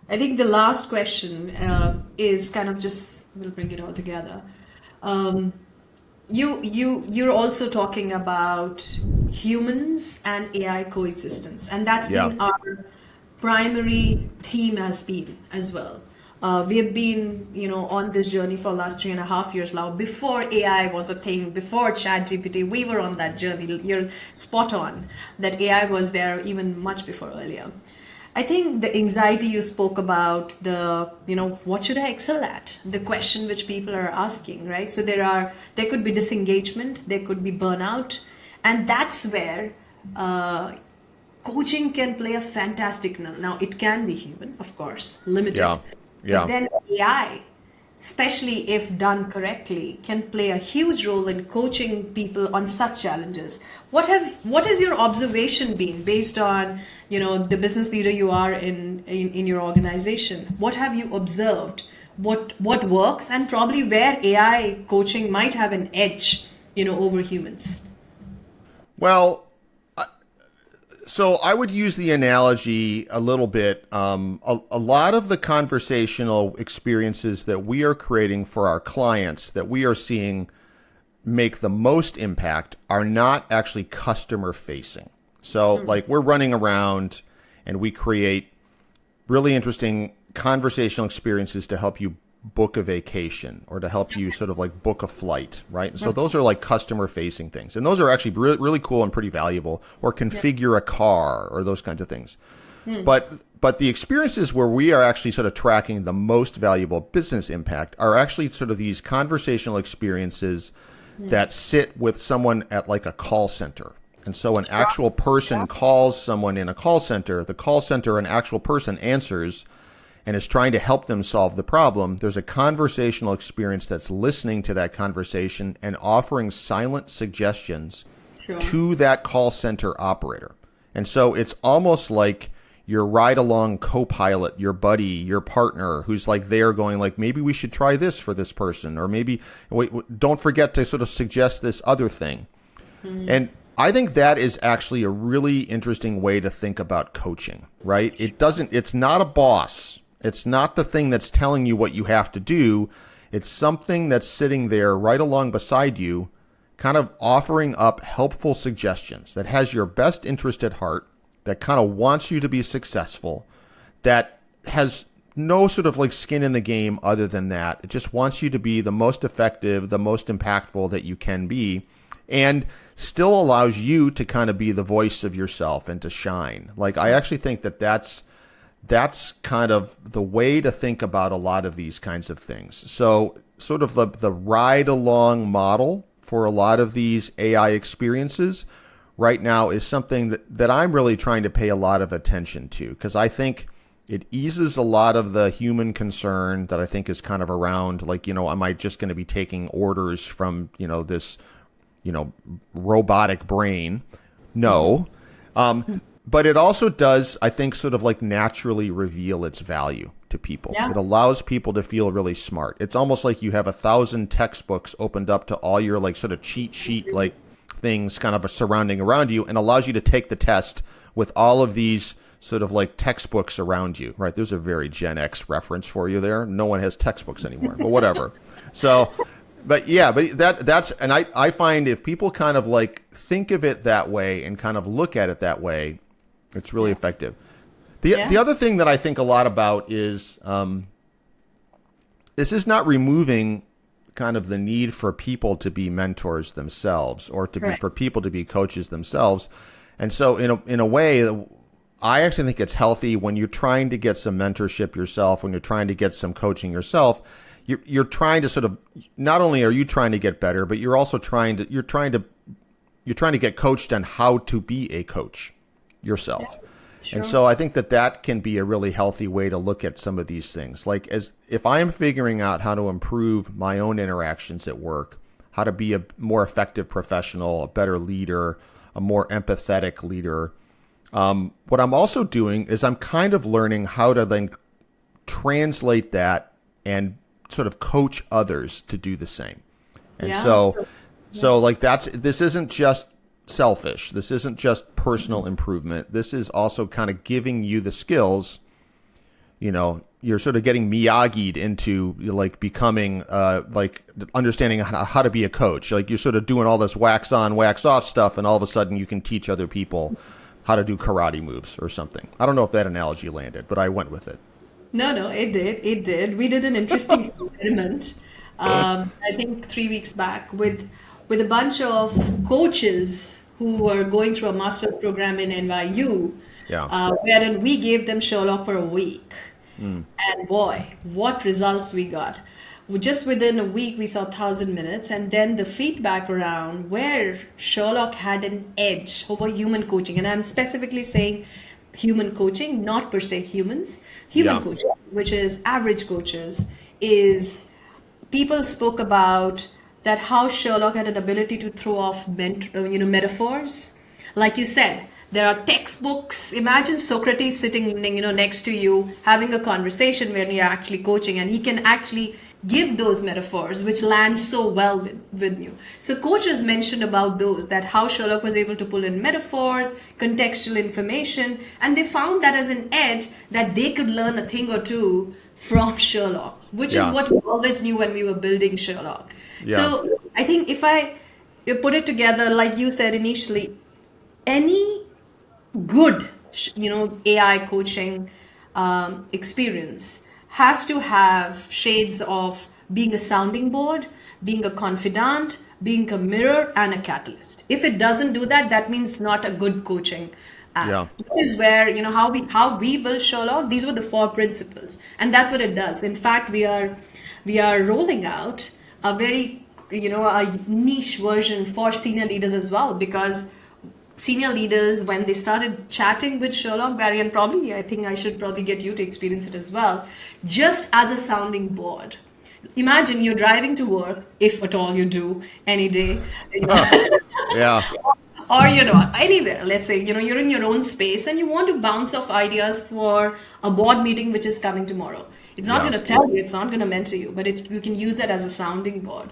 I think the last question is kind of just, we'll bring it all together. Um, you're also talking about humans and AI coexistence, and that's Yeah. been our primary theme has been as well. We have been, on this journey for the last 3.5 years now. Before AI was a thing, before ChatGPT, we were on that journey. You're spot on that AI was there even much before earlier. I think the anxiety you spoke about, what should I excel at? The question which people are asking, right? So there could be disengagement, there could be burnout, and that's where uh, coaching can play a fantastic role. Now, it can be human, of course, limited, Yeah. but Yeah. then AI, especially if done correctly, can play a huge role in coaching people on such challenges. What has your observation been based on, the business leader you are in your organization? What have you observed? What works, and probably where AI coaching might have an edge, over humans? Well, so I would use the analogy a little bit. A lot of the conversational experiences that we are creating for our clients that we are seeing make the most impact are not actually customer facing. So like we're running around and we create really interesting conversational experiences to help you book a vacation or to help you sort of like book a flight, right? And so those are like customer facing things. And those are actually really cool and pretty valuable, or configure a car or those kinds of things. But the experiences where we are actually sort of tracking the most valuable business impact are actually sort of these conversational experiences that sit with someone at like a call center. And so an actual person calls someone in a call center, the call center, an actual person answers and is trying to help them solve the problem. There's a conversational experience that's listening to that conversation and offering silent suggestions Sure. to that call center operator. And so it's almost like your ride along co-pilot, your buddy, your partner, who's like there going like, maybe we should try this for this person, or maybe wait, don't forget to sort of suggest this other thing. And I think that is actually a really interesting way to think about coaching, right? It's not a boss. It's not the thing that's telling you what you have to do. It's something that's sitting there right along beside you, kind of offering up helpful suggestions, that has your best interest at heart, that kind of wants you to be successful, that has no sort of like skin in the game other than that. It just wants you to be the most effective, the most impactful that you can be, and still allows you to kind of be the voice of yourself and to shine. Like, I actually think that that's kind of the way to think about a lot of these kinds of things. So sort of the ride along model for a lot of these AI experiences right now is something that I'm really trying to pay a lot of attention to, because I think it eases a lot of the human concern that I think is kind of around, like, am I just going to be taking orders from, this, robotic brain? No. But it also does, I think, sort of like naturally reveal its value to people. Yeah. It allows people to feel really smart. It's almost like you have 1,000 textbooks opened up to all your like sort of cheat sheet like things kind of surrounding around you, and allows you to take the test with all of these sort of like textbooks around you, right? There's a very Gen X reference for you there. No one has textbooks anymore, but whatever. So, but yeah, but that's, and I find if people kind of like think of it that way and kind of look at it that way, it's really effective. The other thing that I think a lot about is this is not removing kind of the need for people to be mentors themselves, or to be for people to be coaches themselves. And so in a way, I actually think it's healthy when you're trying to get some mentorship yourself, when you're trying to get some coaching yourself. You're trying to sort of, not only are you trying to get better, but you're also trying to get coached on how to be a coach yourself. Sure. And so I think that can be a really healthy way to look at some of these things. Like, as if I'm figuring out how to improve my own interactions at work, how to be a more effective professional, a better leader, a more empathetic leader, what I'm also doing is I'm kind of learning how to then translate that and sort of coach others to do the same. And so like this isn't just selfish. This isn't just personal improvement. This is also kind of giving you the skills you're sort of getting Miyagi'd into like becoming like understanding how to be a coach. Like you're sort of doing all this wax on, wax off stuff, and all of a sudden you can teach other people how to do karate moves or something. I don't know if that analogy landed, but I went with it. No, it did. It did. We did an interesting experiment, I think 3 weeks back, with a bunch of coaches who were going through a master's program in NYU, Yeah. wherein we gave them Sherlock for a week. And boy, what results we got. Just within a week, we saw 1,000 minutes, and then the feedback around where Sherlock had an edge over human coaching. And I'm specifically saying human coaching, not per se humans. Human Yeah. coaching, which is average coaches, is people spoke about that how Sherlock had an ability to throw off metaphors. Like you said, there are textbooks. Imagine Socrates sitting next to you having a conversation when you're actually coaching, and he can actually give those metaphors which land so well with you. So coaches mentioned about those, that how Sherlock was able to pull in metaphors, contextual information, and they found that as an edge that they could learn a thing or two from Sherlock, which is Yeah. what we always knew when we were building Sherlock. Yeah. So I think if I put it together, like you said initially, any good AI coaching experience has to have shades of being a sounding board, being a confidant, being a mirror, and a catalyst. If it doesn't do that, that means not a good coaching app. Yeah. Which is where how we build Sherlock. These were the 4 principles, and that's what it does. In fact, we are rolling out a very a niche version for senior leaders as well, because senior leaders, when they started chatting with Sherlock, Barry, and probably I think I should probably get you to experience it as well, just as a sounding board. Imagine you're driving to work, if at all you do, any day, Yeah. or anywhere. Let's say you're in your own space and you want to bounce off ideas for a board meeting which is coming tomorrow. It's not Yeah. going to tell you, it's not going to mentor you, but you can use that as a sounding board.